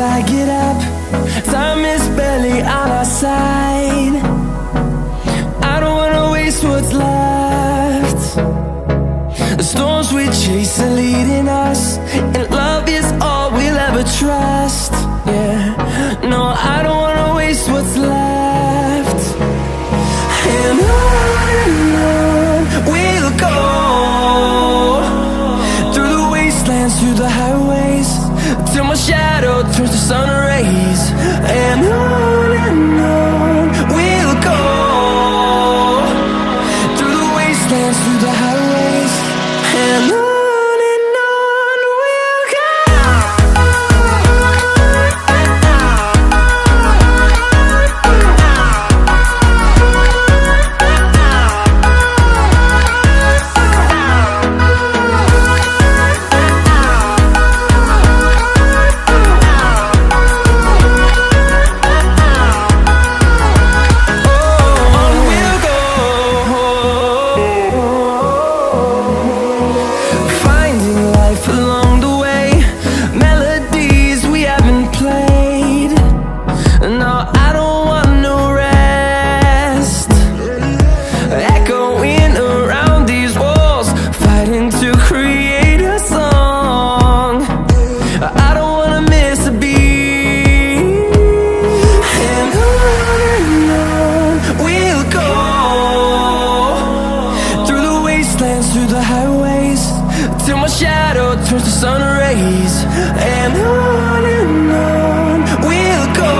I get up, time is barely on our side. I don't wanna waste what's left. The storms we chase are leading us, and love is all we'll ever trust. Yeah, no, I don't wanna waste what's left. And on we'll go, through the wastelands, through the highways, till my shadow turns to sun rays. And on we'll go, through the wastelands, through the highways, and on we'll go. Through the highways, till my shadow turns to sun rays. And on we'll go,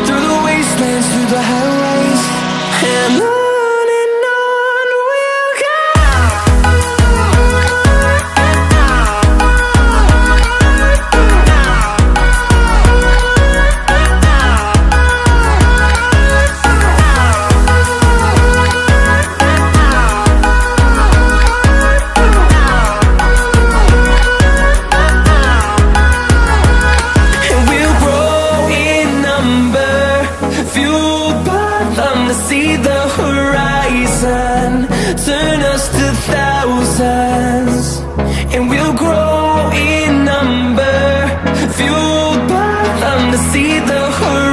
through the wastelands, through the highways, and on we'll go. See the horizon, turn us to thousands, and we'll grow in number, fueled by them to see the horizon.